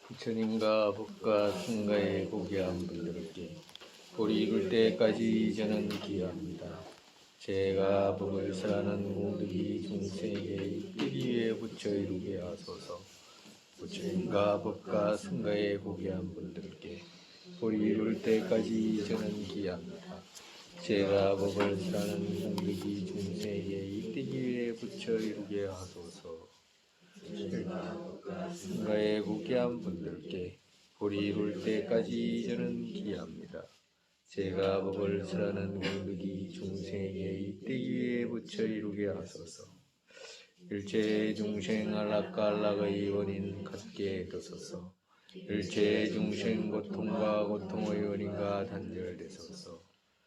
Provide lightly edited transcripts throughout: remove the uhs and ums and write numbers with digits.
부처님과 법과 승가에 고귀한 분들께 볼이 이룰 때까지 저는 기여합니다. 제가 법을 설하는 공덕이 중생에게 이르기 위해 부처 이루게 하소서. 부처님과 법과 승가에 고귀한 분들께 볼이 이룰 때까지 저는 기여합니다. 제가 법을 설하는 공덕이 중생에게 이르기 위해 부처 이루게 하소서. 승가에 고귀한 분들께 볼이 이룰 때까지 저는 기여합니다. 제가 법을 설하는 공덕이 중생에게 이르기 위해 부처 이루게 하소서. 일체 중생 안락과 안락의 원인 갖게 되소서. 일체 중생 고통과 고통의 원인과 단절되소서.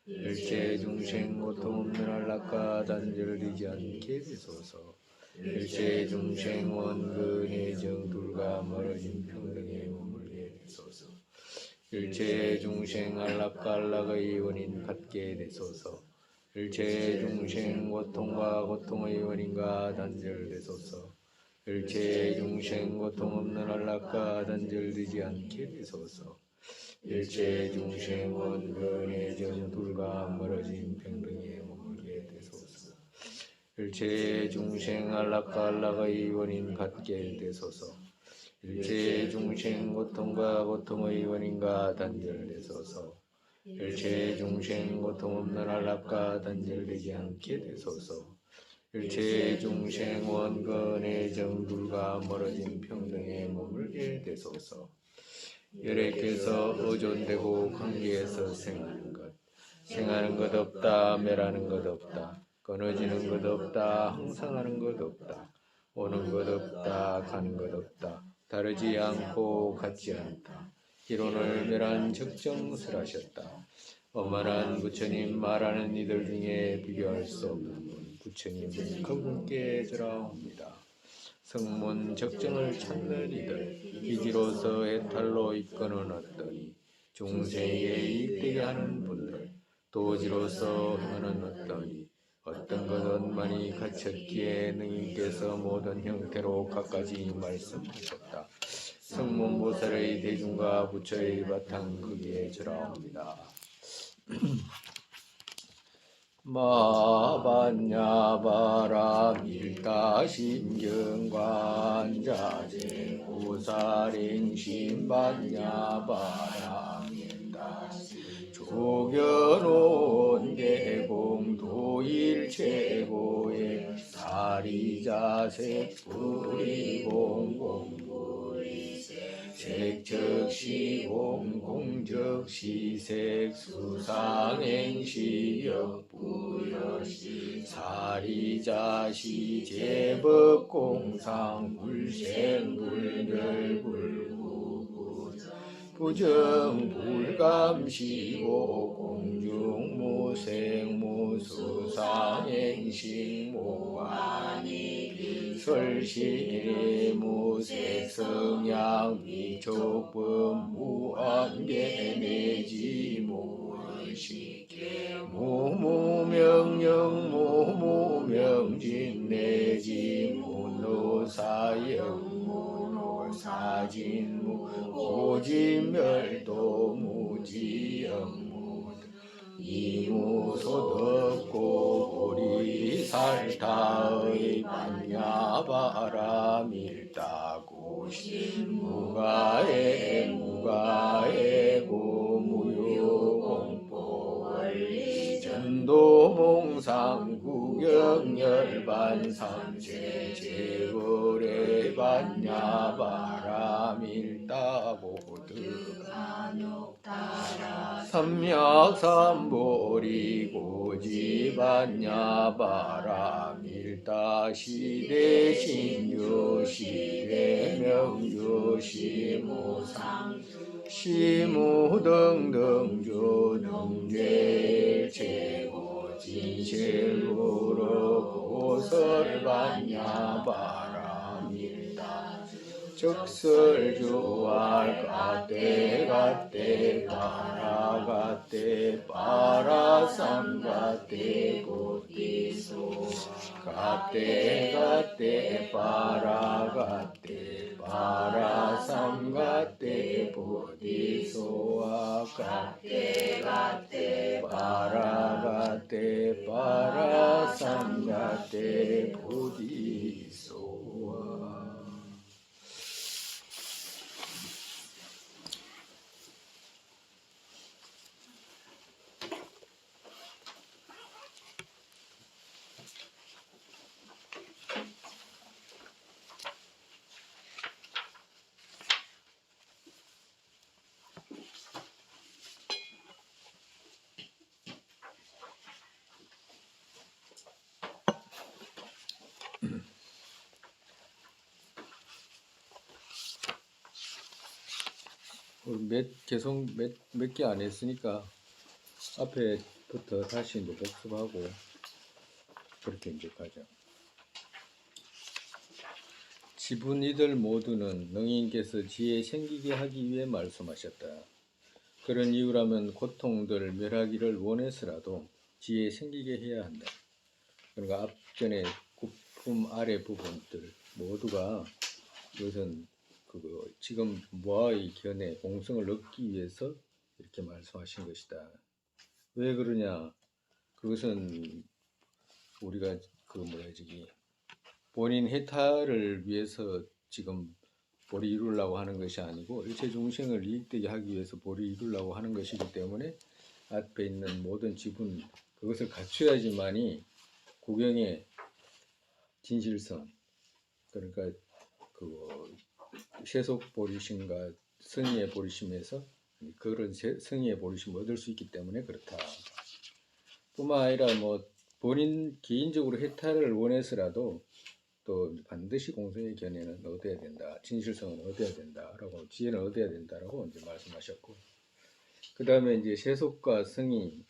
일체 중생 고통 없는 안락과 단절되지 않게 되소서. 일체 중생 원근의 정둘과 멀어진 평등에 머물게 되소서. 일체 중생 안락과 안락의 원인 갖게 되소서. 일체 중생 고통과 고통의 원인과 단절되소서. 일체 중생 고통 없는 안락과 단절되지 않게 되소서. 일체 중생 원근의 정둘과 멀어진 평등에 머물게 되소서. 일체 중생 안락과 안락의 원인 갖게 되소서. 일체 중생 고통과 고통의 원인과 단절되소서. 일체 중생 고통 없는 안락과 단절되지 않게 되소서. 일체 중생 원근의 정둘과 멀어진 평등에 머물게 되소서. 열애께서 의존되고 관계에서 생하는 것, 생하는 것 없다, 멸하는 것 없다, 끊어지는 것 없다, 항상하는 것 없다, 오는 것 없다, 가는 것 없다, 다르지 않고 같지 않다. 이론을 멸한 적정설하셨다. 오만한 부처님 말하는 이들 중에 비교할 수 없는 분, 부처님 그분께 절하옵니다. 성문 적정을 찾는 이들, 이지로서 해탈로 이끄는 어떠니, 중생에게 이익되게 하는 분들, 도지로서 행하는 어떠니, 어떤 것은 많이 갖췄기에 능인께서 모든 형태로 갖가지 말씀하셨다. 성문보살의 대중과 부처의 바탕 크기에 절하옵니다. 마반야바라 밀다신경관자제 고사랭신반야바라 밀다신 조견온 대공도일체고의 사리자색 뿌리공공뿌리색 색적시공 공적시색 수상행시역 부여시 사리자시 제법공상 불생불멸불구 부정불감시고 공중무생무수상행식 무아니 설시무색성양 미촉법 무안개내지 무의식계 무무명령 무무명진 내지 무노사역 무노사진무 오지멸도 무지영무 이무소득고 보리살타의 반야바라 밀다고시 무가에 무가에고 무유공포원리 전도몽상 구경열반상제 제거래 반야바라 밀다보드 삼약삼보리 고지반야바라 밀다시대 신유시대 명주시무상 시무등등주 등죄일체고 진실무로 고설반야바라 밀다 적설주알 가떼 가떼 바라 가떼 바라 삼 가떼 고띠소 가떼 가떼 바라 가떼 바라 삼 가떼 가테 보디소와 가테 바라가테 바라삼가테 보디소와. 계속 몇 개 안 했으니까 앞에부터 다시 이제 복습하고 그렇게 이제 가죠. 지분 이들 모두는 능인께서 지혜 생기게 하기 위해 말씀하셨다. 그런 이유라면 고통들 멸하기를 원해서라도 지혜 생기게 해야 한다. 그러니까 앞전에 구품 아래 부분들 모두가 이것은 그거 지금 모아의 견해 공성을 얻기 위해서 이렇게 말씀하신 것이다. 왜 그러냐? 그것은 우리가 본인 해탈을 위해서 지금 보리 이루려고 하는 것이 아니고 일체 중생을 이익되게 하기 위해서 보리 이루려고 하는 것이기 때문에 앞에 있는 모든 지분 그것을 갖춰야지만이 구경의 진실성, 그러니까 그 세속 보리심과 승의의 보리심에서 그런 승의의 보리심을 얻을 수 있기 때문에 그렇다. 뿐만 아니라 뭐 본인 개인적으로 해탈을 원해서라도 또 반드시 공성의 견해는 얻어야 된다. 진실성은 얻어야 된다라고, 지혜는 얻어야 된다라고 이제 말씀하셨고, 그 다음에 이제 세속과 승의,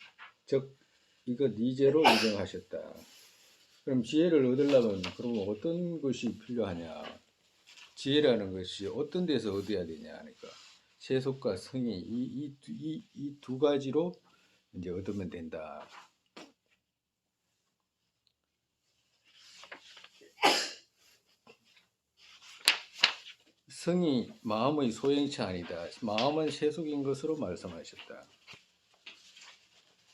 즉 이것 이제로 인정하셨다. 그럼 지혜를 얻으려면 그러면 어떤 것이 필요하냐? 지혜라는 것이 어떤 데서 얻어야 되냐 하니까 세속과 승의 이 두 가지로 이제 얻으면 된다. 성이 마음의 소행체 아니다. 마음은 세속인 것으로 말씀하셨다.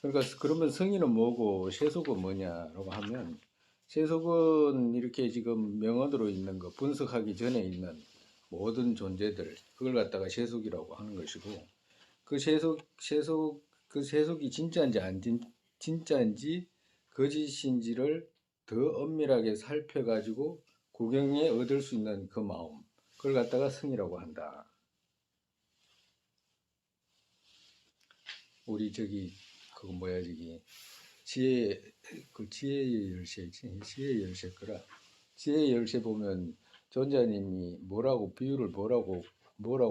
그러니까 그러면 성의는 뭐고 세속은 뭐냐라고 하면, 세속은 이렇게 지금 명언으로 있는 거 분석하기 전에 있는 모든 존재들 그걸 갖다가 세속이라고 하는 것이고, 그 세속이 진짜인지 거짓인지를 더 엄밀하게 살펴가지고 구경에 얻을 수 있는 그 마음, 그걸 갖다가 성이라고 한다. 우리 지혜 열쇠 거라. 지혜 열쇠 보면 존자님이 비유를 뭐라고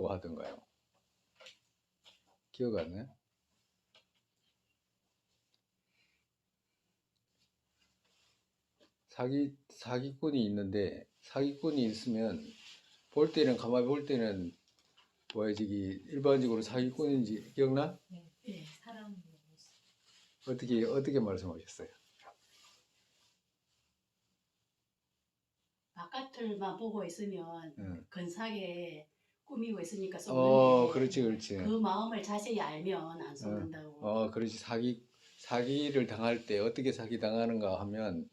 하던가요? 기억 안 나요? 사기꾼이 있는데, 사기꾼이 있으면 가만히 볼 때는 일반적으로 사기꾼인지 기억나? 네, 사람 어떻게 말씀하셨어요? 바깥을만 보고 있으면 근사하게 꾸미고 있으니까 그렇지. 그 마음을 자세히 알면 안 속는다고. 그렇지. 사기를 당할 때 어떻게 사기 당하는가 하면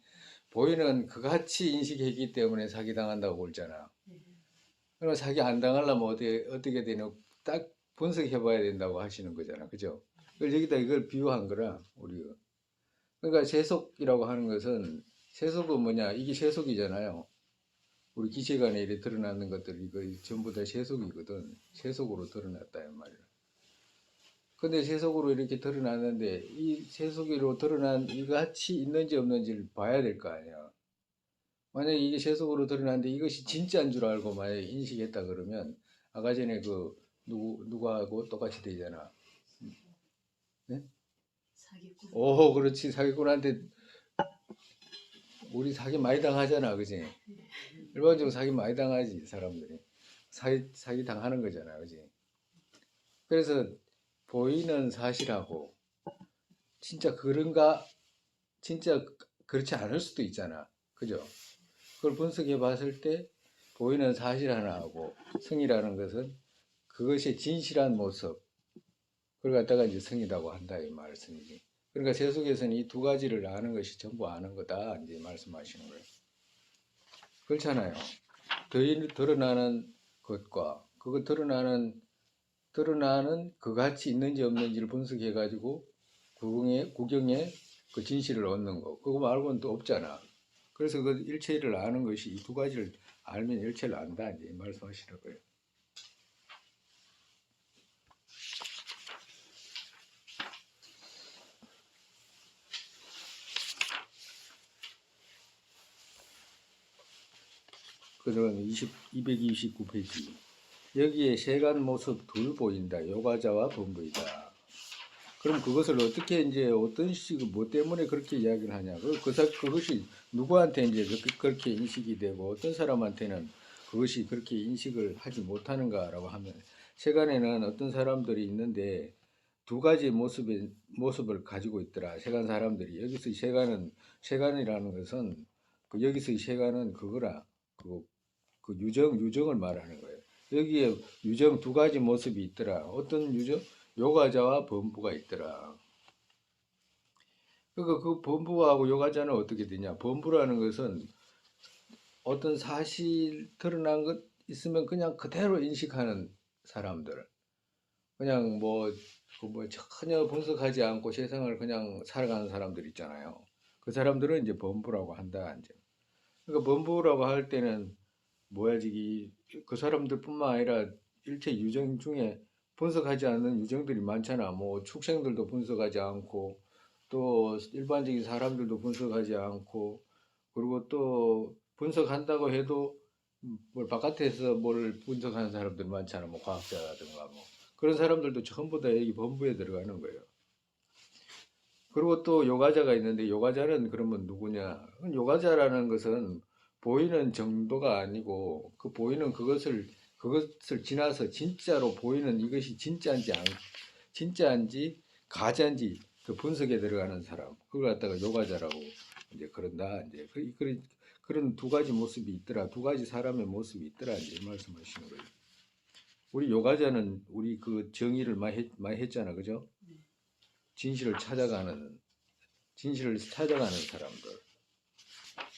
보이는 그같이 인식했기 때문에 사기 당한다고 그러잖아. 그럼 사기 안 당하려면 어떻게 되냐? 딱 분석해봐야 된다고 하시는 거잖아, 그죠? 그걸 여기다 이걸 비유한 거라 우리가. 그러니까 세속이라고 하는 것은, 세속은 뭐냐? 이게 세속이잖아요. 우리 기체간에 이렇게 드러나는 것들 이거 전부 다 세속이거든. 세속으로 드러났다 이 말이야. 근데 세속으로 이렇게 드러났는데 이 세속으로 드러난 이같이 있는지 없는지를 봐야 될 거 아니야. 만약에 이게 세속으로 드러났는데 이것이 진짜인 줄 알고 만약에 인식했다 그러면 아까 전에 누구하고 똑같이 되잖아. 네? 사기꾼. 그렇지. 사기꾼한테 우리 사기 많이 당하잖아, 그지? 일반적으로 사기 많이 당하지, 사람들이. 사기 당하는 거잖아, 그지? 그래서 보이는 사실하고 진짜 그렇지 않을 수도 있잖아, 그죠? 그걸 분석해 봤을 때 보이는 사실 하나하고 성이라는 것은 그것이 진실한 모습, 그걸 갖다가 이제 성이라고 한다 이 말씀이지. 그러니까 세속에서는 이 두 가지를 아는 것이 전부 아는 거다 이제 말씀하시는 거예요. 그렇잖아요. 드러나는 것과 그거 드러나는 그같이 있는지 없는지를 분석해 가지고 구경에 그 진실을 얻는 거. 그거 말고는 또 없잖아. 그래서 그 일체를 아는 것이 이 두 가지를 알면 일체를 안다 이제 말씀하시는 거예요. 그런 229페이지. 여기에 세간 모습 둘 보인다. 요가자와 범부이다. 그럼 그것을 어떻게 이제 어떤 식으로 뭐 때문에 그렇게 이야기를 하냐? 그것이 누구한테 이제 그렇게 인식이 되고 어떤 사람한테는 그것이 그렇게 인식을 하지 못하는가라고 하면 세간에는 어떤 사람들이 있는데 두 가지 모습을 가지고 있더라. 세간 사람들이 여기서 세간이라는 것은 여기서 세간은 그거라. 그 유정을 말하는 거예요. 여기에 유정 두 가지 모습이 있더라. 어떤 유정? 요가자와 범부가 있더라. 그러니까 그 범부하고 요가자는 어떻게 되냐? 범부라는 것은 어떤 사실 드러난 것 있으면 그냥 그대로 인식하는 사람들. 그냥 뭐 전혀 분석하지 않고 세상을 그냥 살아가는 사람들 있잖아요. 그 사람들은 이제 범부라고 한다. 이제. 그러니까 범부라고 할 때는 그 사람들뿐만 아니라 일체 유정 중에 분석하지 않는 유정들이 많잖아. 뭐 축생들도 분석하지 않고 또 일반적인 사람들도 분석하지 않고 그리고 또 분석한다고 해도 뭘 바깥에서 뭘 분석하는 사람들 많잖아. 뭐 과학자라든가 뭐 그런 사람들도 전부 다 여기 범부에 들어가는 거예요. 그리고 또 요가자가 있는데 요가자는 그러면 누구냐? 요가자라는 것은 보이는 정도가 아니고 그 보이는 그것을 지나서 진짜로 보이는 이것이 진짜인지 가짜인지 그 분석에 들어가는 사람. 그걸 갖다가 요가자라고 이제 그런다. 이제 그런 두 가지 모습이 있더라. 두 가지 사람의 모습이 있더라. 이제 말씀하시는 거예요. 우리 요가자는 우리 그 정의를 많이 했잖아. 그죠? 진실을 찾아가는 사람들.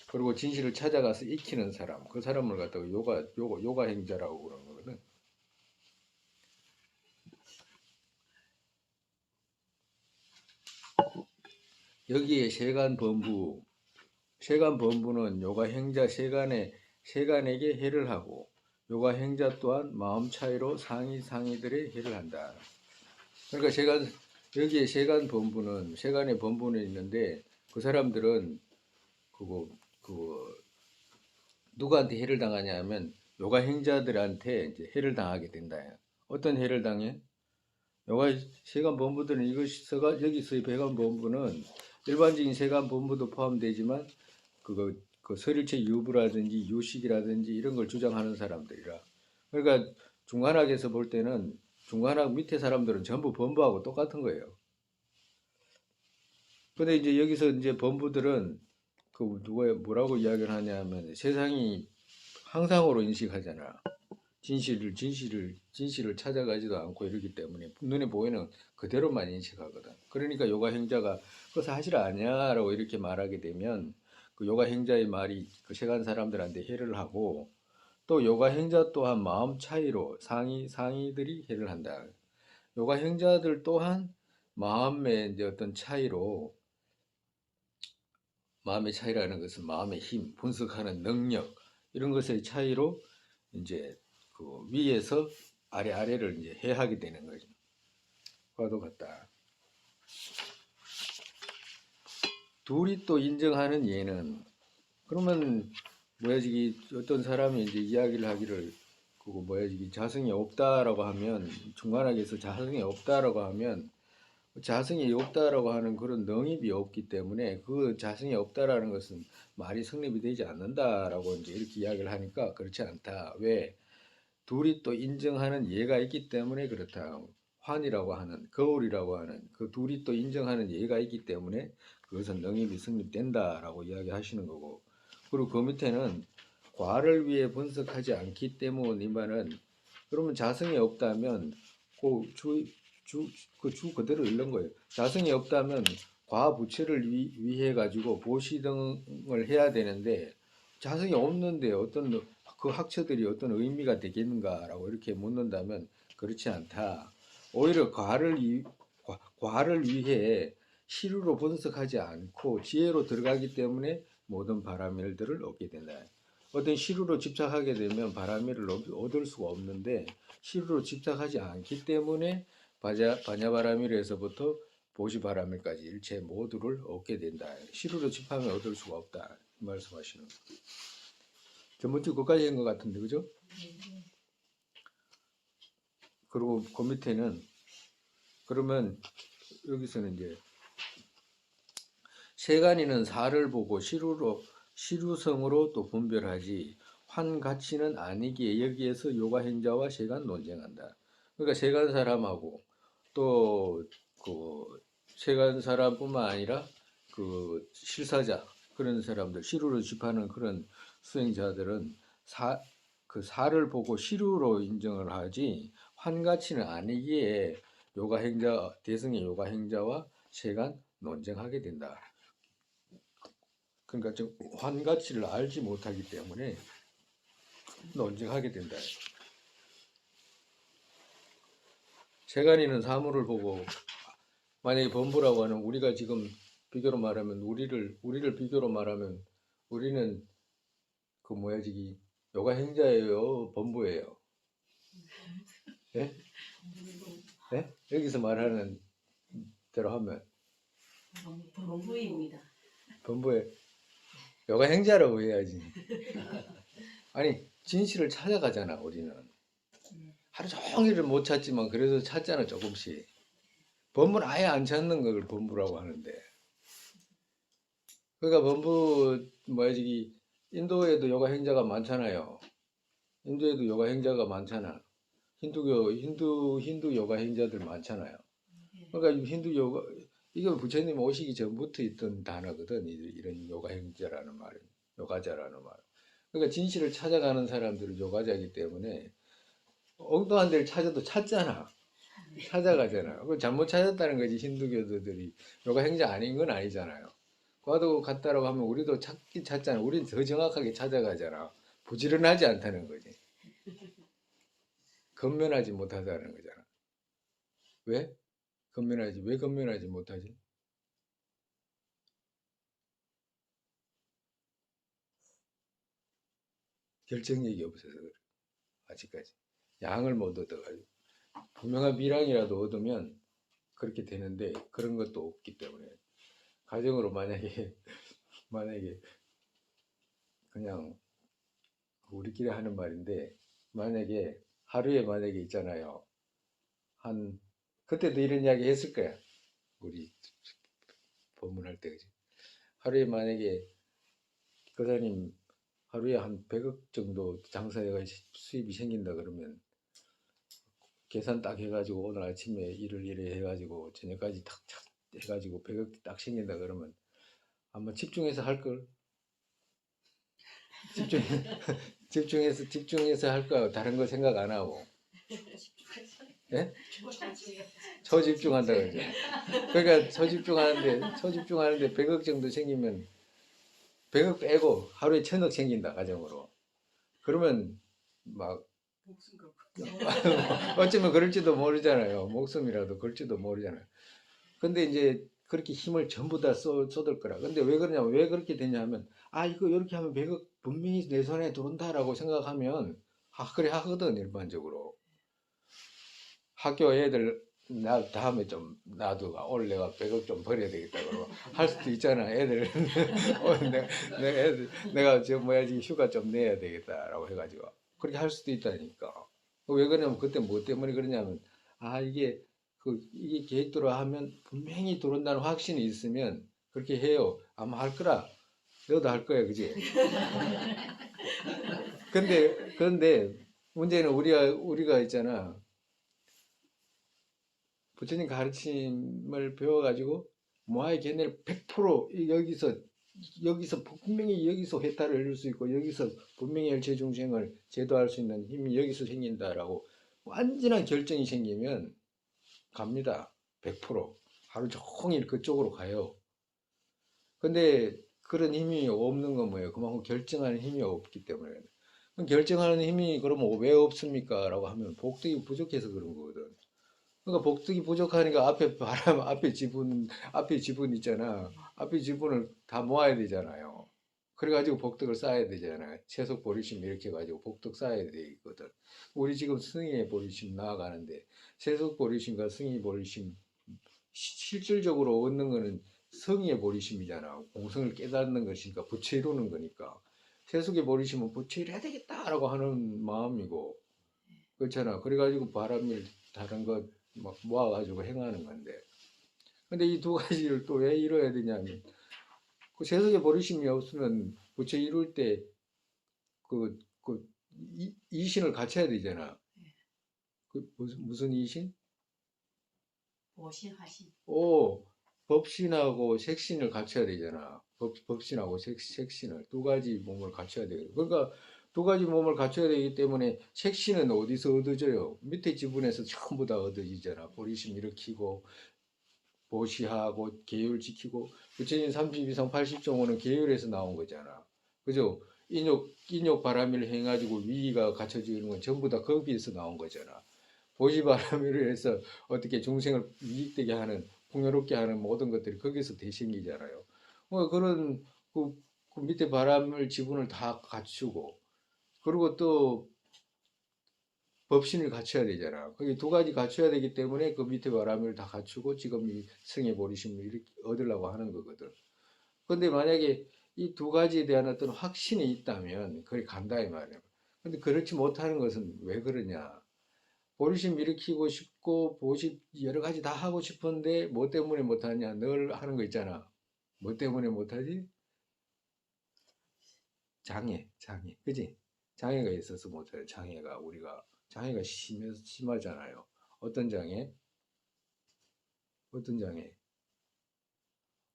그리고 진실을 찾아가서 익히는 사람. 그 사람을 갖다가 요가 행자라고 그러는 거거든. 여기에 세간 범부는 요가 행자 세간에게 해를 하고 요가 행자 또한 마음 차이로 상이들의 해를 한다. 그러니까 여기에 세간의 범부는 있는데 그 사람들은 누구한테 해를 당하냐 하면 요가 행자들한테 이제 해를 당하게 된다. 어떤 해를 당해? 요가 세간 범부들은 여기서의 배관 범부는 일반적인 세간 범부도 포함되지만 그 설일체 유부라든지 유식이라든지 이런 걸 주장하는 사람들이라. 그러니까 중간학에서 볼 때는 중간학 밑에 사람들은 전부 범부하고 똑같은 거예요. 근데 이제 여기서 이제 범부들은 뭐라고 이야기를 하냐면 세상이 항상으로 인식하잖아. 진실을 찾아가지도 않고 이러기 때문에 눈에 보이는 그대로만 인식하거든. 그러니까 요가 행자가 그거 사실 아니야라고 이렇게 말하게 되면 그 요가 행자의 말이 그 세간 사람들한테 해를 하고 또 요가 행자 또한 마음 차이로 상이들이 해를 한다. 요가 행자들 또한 마음의 이제 어떤 차이로 마음의 차이라는 것은 마음의 힘, 분석하는 능력 이런 것의 차이로 이제 그 위에서 아래를 이제 해하게 되는 거죠. 과도 같다. 둘이 또 인정하는 예는 그러면 어떤 사람이 이제 이야기를 하기를 자성이 없다라고 하면 중간학에서 자성이 없다라고 하면 자성이 없다라고 하는 그런 능입이 없기 때문에 그 자성이 없다라는 것은 말이 성립이 되지 않는다라고 이제 이렇게 이야기를 하니까 그렇지 않다. 왜? 둘이 또 인정하는 예가 있기 때문에 그렇다. 환이라고 하는 거울이라고 하는 그 둘이 또 인정하는 예가 있기 때문에 그것은 능입이 성립된다라고 이야기하시는 거고 그리고 그 밑에는 과를 위해 분석하지 않기 때문이면은 그러면 자성이 없다면 그 주 그대로 읽는 거예요. 자성이 없다면 과부처를 위해 가지고 보시등을 해야 되는데 자성이 없는데 어떤 그 학처들이 어떤 의미가 되겠는가라고 이렇게 묻는다면 그렇지 않다. 오히려 과를 위해 시루로 분석하지 않고 지혜로 들어가기 때문에 모든 바라밀들을 얻게 된다. 어떤 시루로 집착하게 되면 바라밀을 얻을 수가 없는데 시루로 집착하지 않기 때문에 바냐바라밀에서부터 보시바라밀까지 일체 모두를 얻게 된다. 시루로 집하면 얻을 수가 없다. 이 말씀하시는 거예요. 전번주 그까지 한 것 같은데, 그죠? 그리고 그 밑에는 그러면 여기서는 이제 세간이는 사를 보고 시루성으로 또 분별하지 환가치는 아니기에 여기에서 요가행자와 세간 논쟁한다. 그러니까 세간 사람하고 또 그 세간 사람뿐만 아니라 그 실사자 그런 사람들 시루를 집하는 그런 수행자들은 그 사를 보고 시루로 인정을 하지 환가치는 아니기에 요가행자 대승의 요가행자와 세간 논쟁하게 된다. 그러니까 좀 환가치를 알지 못하기 때문에 논쟁하게 된다. 세간이는 사물을 보고 만약에 범부라고 하는 우리가 지금 비교로 말하면 우리를 비교로 말하면 우리는 그 뭐야 지기 요가 행자예요, 범부예요. 예? 예? 여기서 말하는 대로 하면 범부입니다. 범부에 요가 행자라고 해야지. 아니 진실을 찾아가잖아 우리는. 하루 종일을 못 찾지만 그래도 찾잖아 조금씩. 범부는 아예 안 찾는 걸 범부라고 하는데. 그러니까 범부 뭐야 저기 인도에도 요가 행자가 많잖아요. 인도에도 요가 행자가 많잖아. 힌두 요가 행자들 많잖아요. 그러니까 힌두 요가 이거 부처님 오시기 전부터 있던 단어거든. 이런 요가 행자라는 말은 요가자라는 말. 그러니까 진실을 찾아가는 사람들은 요가자이기 때문에 엉뚱한 데를 찾아도 찾잖아. 찾아가잖아. 그 잘못 찾았다는 거지. 힌두교도들이 요가 행자 아닌 건 아니잖아요. 과도 같다라고 하면 우리도 찾긴 찾잖아. 우리는 더 정확하게 찾아가잖아. 부지런하지 않다는 거지. 건면하지 못하다는 거잖아. 왜? 왜 건면하지 못하지? 결정력이 없어서 그래. 아직까지. 양을 못 얻어가지고. 분명한 미량이라도 얻으면 그렇게 되는데 그런 것도 없기 때문에. 가정으로 만약에 그냥 우리끼리 하는 말인데 만약에 하루에 만약에 있잖아요. 그때도 이런 이야기 했을 거야. 우리 법문할 때 그지. 하루에 만약에 거사님 하루에 한 100억 정도 장사해가 수입이 생긴다 그러면 계산 딱 해가지고 오늘 아침에 일을 이래 해가지고 저녁까지 탁 해가지고 100억 딱 생긴다 그러면 아마 집중해서 할 걸. 집중 집중해서 할 거야. 다른 거 생각 안 하고. 예? 초집중한다 그러죠. 그러니까 초집중하는데 100억 정도 생기면 100억 빼고 하루에 1000억 생긴다 가정으로. 그러면 막 어쩌면 그럴지도 모르잖아요. 목숨이라도 걸지도 모르잖아요. 근데 이제 그렇게 힘을 전부 다 쏟을 거라. 근데 왜 그러냐면 왜 그렇게 되냐면 이거 이렇게 하면 100억 분명히 내 손에 들어온다라고 생각하면 그래 하거든 일반적으로. 학교 애들 나 다음에 좀 놔두가 오늘 내가 100억 좀 벌어야 되겠다 그러고 할 수도 있잖아. 애들 오늘 내가 저 뭐야 지금 휴가 좀 내야 되겠다라고 해가지고 그렇게 할 수도 있다니까. 왜 그러냐면 그때 뭐 때문에 그러냐면 이게 계획대로 하면 분명히 들어온다는 확신이 있으면 그렇게 해요. 아마 할 거라. 너도 할 거야, 그지? 그런데 문제는 우리가 있잖아. 부처님 가르침을 배워가지고 모아의 견해를 100% 여기서 분명히 여기서 회탈을 이룰 수 있고 여기서 분명히 일체 중생을 제도할 수 있는 힘이 여기서 생긴다라고 완전한 결정이 생기면 갑니다. 100%. 하루 종일 그쪽으로 가요. 근데 그런 힘이 없는 건 뭐예요? 그만큼 결정하는 힘이 없기 때문에. 그럼 결정하는 힘이 그러면 왜 없습니까? 라고 하면 복덕이 부족해서 그런 거거든. 그러니까 복덕이 부족하니까 앞에 바람, 앞에 지분 있잖아. 앞에 지분을 다 모아야 되잖아요. 그래가지고 복덕을 쌓아야 되잖아요. 채속 보리심 이렇게 해가지고 복덕 쌓아야 되거든. 우리 지금 승희의 보리심 나아가는데 채속 보리심과 승희 보리심 실질적으로 얻는 거는 성의의 보리심이잖아. 공성을 깨닫는 것이니까 부처 이루는 거니까. 세속의 보리심은 부처 이뤄야 되겠다라고 하는 마음이고 그렇잖아. 그래가지고 바람일 다른 것 막 모아가지고 행하는 건데. 근데 이 두 가지를 또 왜 이뤄야 되냐면 그 세속의 보리심이 없으면 부처 이룰 때 그 이신을 갖춰야 되잖아. 그 무슨 이신? 보신하신. 오, 법신하고 색신을 갖춰야 되잖아. 법신하고 색신을 두 가지 몸을 갖춰야 돼요. 그러니까 두 가지 몸을 갖춰야 되기 때문에 색신은 어디서 얻어져요? 밑에 지분에서 전부 다 얻어지잖아. 보리심 일으키고 보시하고 계율 지키고 부처님 32성 80종호는 계율에서 나온 거잖아. 그죠? 인욕 바람일 해가지고 위기가 갖춰지는 건 전부 다 거기에서 나온 거잖아. 보시바람을 해서 어떻게 중생을 이익되게 하는 풍요롭게 하는 모든 것들이 거기서 대생기잖아요. 그런 그 밑에 바람을 지분을 다 갖추고 그리고 또 법신을 갖춰야 되잖아. 거기 두 가지 갖춰야 되기 때문에 그 밑에 바람을 다 갖추고 지금 이 성의 보리심을 이렇게 얻으려고 하는 거거든. 근데 만약에 이 두 가지에 대한 어떤 확신이 있다면 그게 간다 이 말이야. 근데 그렇지 못하는 것은 왜 그러냐? 보리심 일으키고 싶고 보시 여러 가지 다 하고 싶은데 뭐 때문에 못하냐 늘 하는 거 있잖아. 뭐 때문에 못하지? 장애 그지? 장애가 있어서 못해요. 장애가 우리가 장애가 심하잖아요. 어떤 장애? 어떤 장애?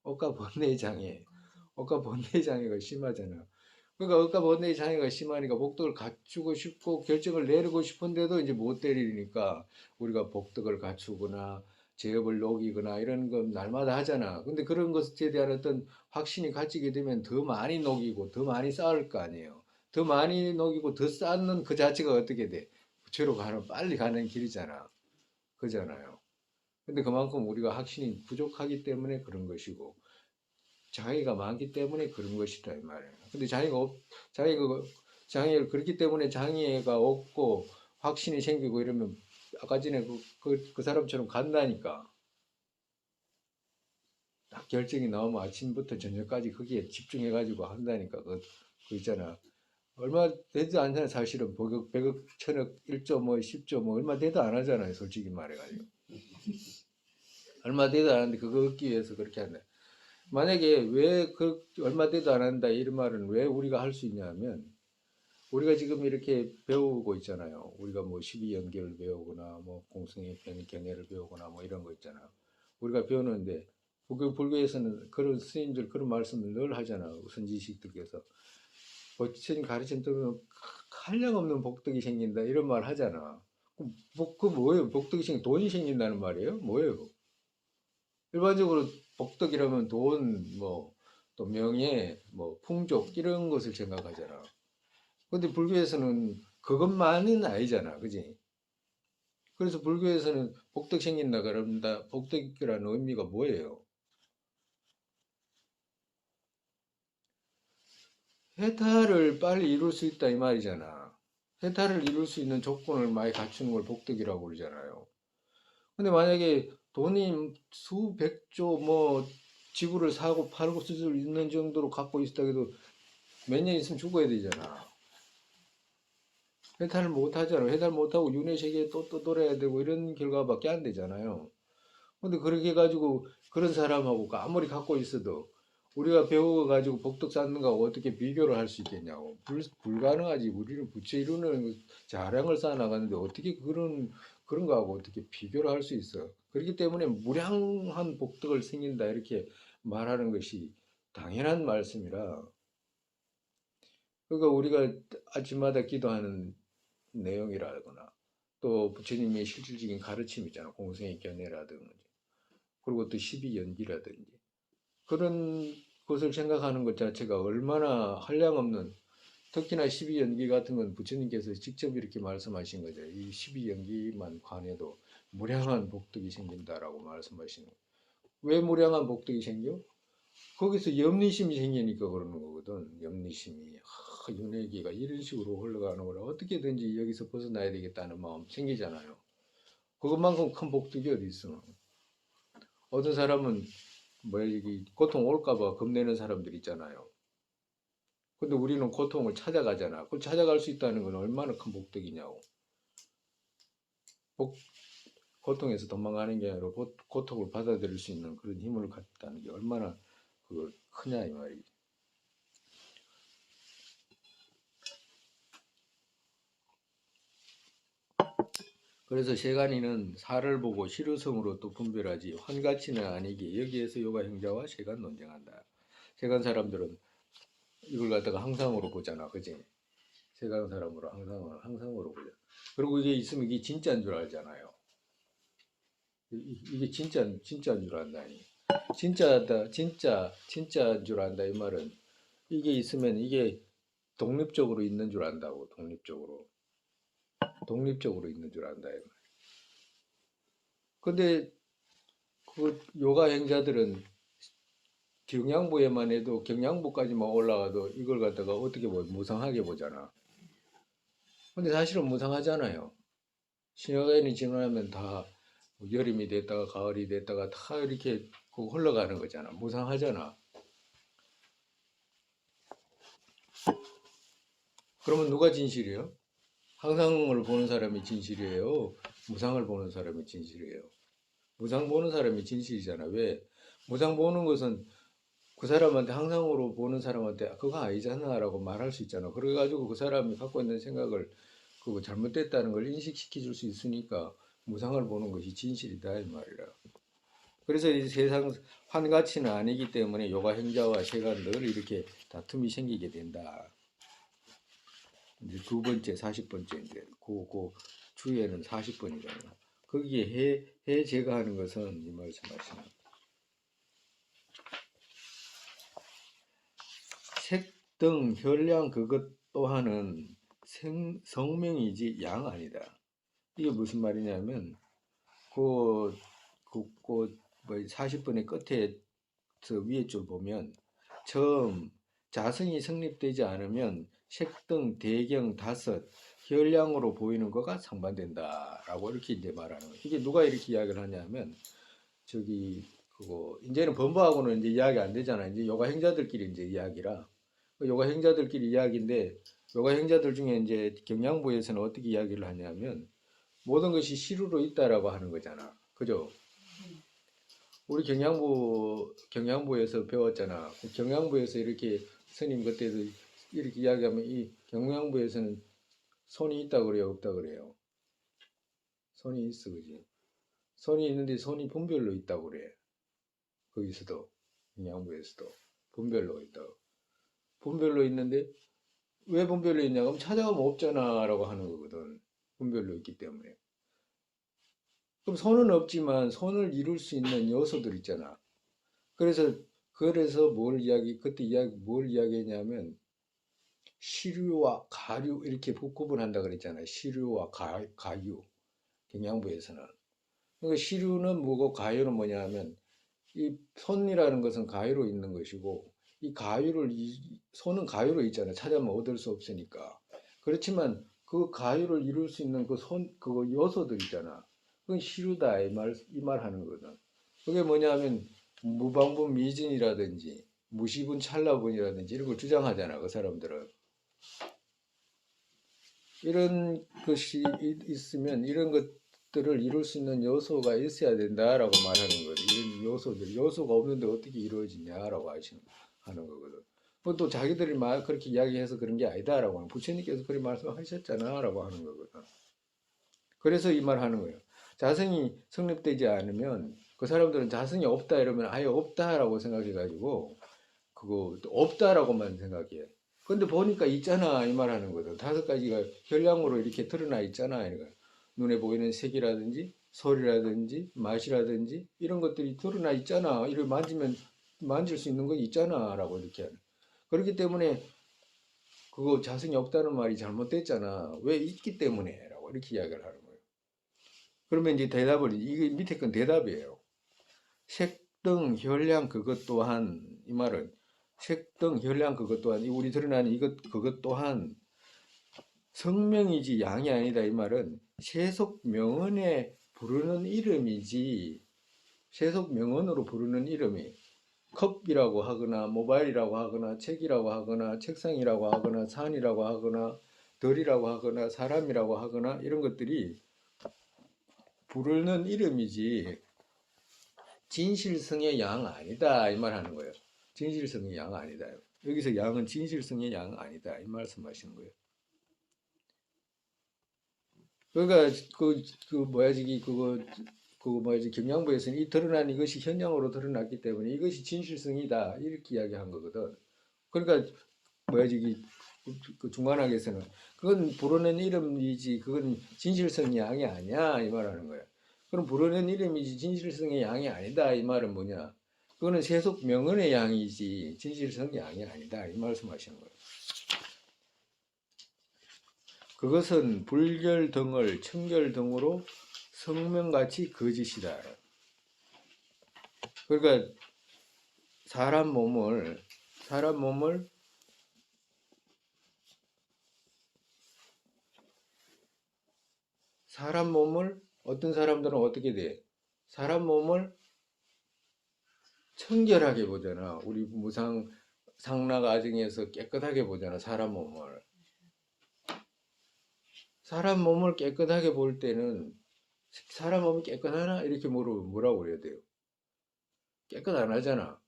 억가 번뇌 장애. 억가 번뇌 장애가 심하잖아. 그러니까 억가 번뇌 장애가 심하니까 복덕을 갖추고 싶고 결정을 내리고 싶은데도 이제 못 내리니까 우리가 복덕을 갖추거나 제업을 녹이거나 이런 건 날마다 하잖아. 근데 그런 것에 대한 어떤 확신이 갖지게 되면 더 많이 녹이고 더 많이 쌓을 거 아니에요. 더 많이 녹이고 더 쌓는 그 자체가 어떻게 돼? 부처로 가는 빨리 가는 길이잖아. 그잖아요. 근데 그만큼 우리가 확신이 부족하기 때문에 그런 것이고 장애가 많기 때문에 그런 것이다 이 말이에요. 근데 장애가 장애를 그렇기 때문에 장애가 없고 확신이 생기고 이러면 아까 전에 그 사람처럼 간다니까. 딱 결정이 나오면 아침부터 저녁까지 거기에 집중해가지고 한다니까. 그 있잖아. 얼마 되지도 않잖아 사실은 100억, 1000억, 1조 뭐 10조 뭐 얼마 되도 안 하잖아요 솔직히 말해가지고. 얼마 되도 안 하는데 그거 얻기 위해서 그렇게 한다. 만약에 왜 그 얼마 되도 안 한다 이런 말은 왜 우리가 할 수 있냐면 우리가 지금 이렇게 배우고 있잖아요. 우리가 뭐 12연계를 배우거나 뭐 공성의 경애를 배우거나 뭐 이런 거 있잖아. 우리가 배우는데 불교에서는 그런 스님들 그런 말씀을 늘 하잖아. 선지식들께서 부처님 가르침 들으면 한량없는 복덕이 생긴다 이런 말 하잖아. 그 뭐예요? 복덕이 돈이 생긴다는 말이에요? 뭐예요? 일반적으로 복덕이라면 돈, 뭐, 또 명예, 뭐, 풍족, 이런 것을 생각하잖아. 근데 불교에서는 그것만은 아니잖아. 그지? 그래서 불교에서는 복덕 생긴다 그런다. 복덕이라는 의미가 뭐예요? 해탈을 빨리 이룰 수 있다 이 말이잖아. 해탈을 이룰 수 있는 조건을 많이 갖추는 걸 복덕이라고 그러잖아요. 근데 만약에 돈이 수백조 뭐 지구를 사고 팔고 쓸 수 있는 정도로 갖고 있다 해도 몇 년 있으면 죽어야 되잖아. 해탈을 못 하잖아. 해탈 못 하고 윤회 세계에 또 돌아야 되고 이런 결과밖에 안 되잖아요. 근데 그렇게 해가지고 그런 사람하고 아무리 갖고 있어도 우리가 배워가지고 복덕 쌓는 거하고 어떻게 비교를 할 수 있겠냐고. 불가능하지. 우리는 부처 이루는 자량을 쌓아 나가는데 어떻게 그런 거하고 어떻게 비교를 할 수 있어. 그렇기 때문에 무량한 복덕을 생긴다 이렇게 말하는 것이 당연한 말씀이라. 그러니까 우리가 아침마다 기도하는 내용이라거나 또 부처님의 실질적인 가르침 있잖아. 공생의 견해라든지 그리고 또 십이연기라든지 그런 것을 생각하는 것 자체가 얼마나 한량없는 특히나 십이연기 같은 건 부처님께서 직접 이렇게 말씀하신 거죠. 이 십이연기만 관해도 무량한 복덕이 생긴다라고 말씀하시는 거예요. 왜 무량한 복덕이 생겨? 거기서 염리심이 생기니까 그러는 거거든. 염리심이 윤회기가 이런 식으로 흘러가는 거라 어떻게든지 여기서 벗어나야 되겠다는 마음 생기잖아요. 그것만큼 큰 복덕이 어디 있어. 어떤 사람은 뭐 여기 고통 올까봐 겁내는 사람들 있잖아요. 근데 우리는 고통을 찾아가잖아. 그걸 찾아갈 수 있다는 건 얼마나 큰 복덕이냐고. 고통에서 도망가는 게 아니라 고통을 받아들일 수 있는 그런 힘을 갖다는 게 얼마나 그 크냐 이 말이지. 그래서 세간이는 사를 보고 실효성으로 또 분별하지 환가치는 아니기 여기에서 요가 행자와 세간 논쟁한다. 세간 사람들은 이걸 갖다가 항상으로 보잖아, 그지? 세간 사람으로 항상으로 보자. 그리고 이게 있으면 이게 진짜인 줄 알잖아요. 이게 진짜인 줄 안다니. 진짜인 줄 안다 이 말은 이게 있으면 이게 독립적으로 있는 줄 안다고. 독립적으로 있는 줄 안다 이 말. 근데 그 요가 행자들은 경양부에만 해도 경양부까지만 올라가도 이걸 갖다가 어떻게 무상하게 보잖아. 근데 사실은 무상하잖아요. 신여가인이 지나면 다 여름이 됐다가 가을이 됐다가 다 이렇게 흘러가는 거잖아. 무상하잖아. 그러면 누가 진실이에요? 항상을 보는 사람이 진실이에요? 무상을 보는 사람이 진실이에요? 무상 보는 사람이 진실이잖아. 왜? 무상 보는 것은 그 사람한테 항상으로 보는 사람한테 그거 아니잖아 라고 말할 수 있잖아. 그래가지고 그 사람이 갖고 있는 생각을 그거 잘못됐다는 걸 인식시켜 줄 수 있으니까 무상을 보는 것이 진실이다 이 말이라. 그래서 이 세상 환가치는 아니기 때문에 요가 행자와 세간 늘 이렇게 다툼이 생기게 된다. 이제 두 번째 40번째 이제 그 주에는 40번이잖아. 거기에 해 제거하는 것은 이 말씀하시는 색등 혈량 그것 또한은 성명이지 양 아니다. 이게 무슨 말이냐면 그 40번의 끝에서 위에 줄 보면 처음 자성이 성립되지 않으면 색등 대경 다섯 혈량으로 보이는 거가 상반된다라고 이렇게 이제 말하는 거예요. 이게 누가 이렇게 이야기를 하냐면 저기 그거 이제는 범부하고는 이제 이야기 안 되잖아. 이제 요가 행자들끼리 이제 이야기라. 요가 행자들끼리 이야기인데 요가 행자들 중에 이제 경양부에서는 어떻게 이야기를 하냐면 모든 것이 시루로 있다라고 하는 거잖아. 그죠? 우리 경양부에서 배웠잖아. 경양부에서 이렇게 스님 그때도 이렇게 이야기하면 이 경양부에서는 손이 있다 그래요, 없다 그래요? 손이 있어, 그지? 손이 있는데 손이 분별로 있다고 그래. 거기서도 경양부에서도 분별로 있다고. 분별로 있는데 왜 분별로 있냐? 그럼 찾아가면 없잖아라고 하는 거거든. 분별로 있기 때문에. 그럼 손은 없지만 손을 이룰 수 있는 요소들 있잖아. 그래서 그때 뭘 이야기했냐면 시류와 가류 이렇게 구분한다 그랬잖아요. 시류와 가유 경양부에서는. 그러니까 시류는 뭐고 가유는 뭐냐 하면 이 손이라는 것은 가유로 있는 것이고 이 손은 가유로 있잖아요. 찾아면 얻을 수 없으니까. 그렇지만 그 가유를 이룰 수 있는 그거 요소들 있잖아. 그건 시류다 이 말 하는 거거든. 그게 뭐냐면 무방분 미진이라든지 무시분 찰나분이라든지 이런 걸 주장하잖아. 그 사람들은. 이런 것이 있으면 이런 것들을 이룰 수 있는 요소가 있어야 된다라고 말하는 거예요. 이런 요소가 없는데 어떻게 이루어지냐라고 하는 거거든. 또 자기들이 그렇게 이야기해서 그런 게 아니다라고 하는 부처님께서 그렇게 말씀하셨잖아라고 하는 거거든. 그래서 이 말 하는 거예요. 자성이 성립되지 않으면 그 사람들은 자성이 없다 이러면 아예 없다라고 생각해가지고 그거 없다라고만 생각해. 근데 보니까 있잖아 이 말 하는 거든. 다섯 가지가 현량으로 이렇게 드러나 있잖아. 이거. 눈에 보이는 색이라든지 소리라든지 맛이라든지 이런 것들이 드러나 있잖아. 이를 만지면 만질 수 있는 거 있잖아라고 이렇게 하는. 그렇기 때문에 그거 자성이 없다는 말이 잘못됐잖아. 왜 있기 때문에라고 이렇게 이야기를 하는 거예요. 그러면 이제 대답을 이게 밑에 건 대답이에요. 색등 혈량 그것 또한 이 말은 색등 혈량 그것 또한 우리 드러나는 이것 그것 또한 성명이지 양이 아니다. 이 말은 세속 명언에 부르는 이름이지 세속 명언으로 부르는 이름이 컵이라고 하거나 모바일이라고 하거나 책이라고 하거나 책상이라고 하거나 산이라고 하거나 덜이라고 하거나 사람이라고 하거나 이런 것들이 부르는 이름이지 진실성의 양 아니다 이 말 하는 거예요. 진실성의 양 아니다. 여기서 양은 진실성의 양 아니다 이 말씀하시는 거예요. 그러니까 그 뭐야 저기 그거 뭐지 경양부에서는 이 드러난 이것이 현장으로 드러났기 때문에 이것이 진실성이다 이렇게 이야기한 거거든. 그러니까 뭐야 저기 그 중간학에서는 그건 부르는 이름이지 그건 진실성의 양이 아니야 이 말하는 거야. 그럼 부르는 이름이지 진실성의 양이 아니다 이 말은 뭐냐? 그거는 세속 명언의 양이지 진실성의 양이 아니다 이 말씀하시는 거예요. 그것은 불결 등을 청결 등으로 성명같이 거짓이다. 그러니까 사람 몸을 어떤 사람들은 어떻게 돼? 사람 몸을 청결하게 보잖아. 우리 무상 상락 아증에서 깨끗하게 보잖아. 사람 몸을 깨끗하게 볼 때는 사람 몸이 깨끗하나 이렇게 물으면 뭐라고 그래야 돼요? 깨끗 안 하잖아.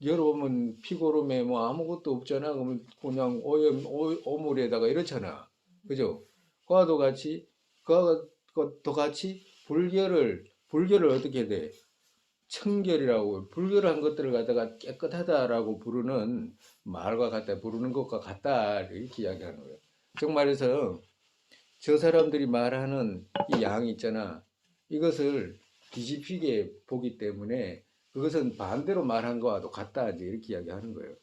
열어보면 피고름에 뭐 아무것도 없잖아. 그러면 그냥 오물에다가 이렇잖아. 그죠? 그와 도 같이 불결을 어떻게 돼? 청결이라고 불결한 것들을 갖다가 깨끗하다라고 부르는 말과 같다 부르는 것과 같다 이렇게 이야기하는 거예요. 즉 말해서 저 사람들이 말하는 이 양 있잖아. 이것을 뒤집히게 보기 때문에 그것은 반대로 말한 거와도 같다 이제 이렇게 이야기하는 거예요.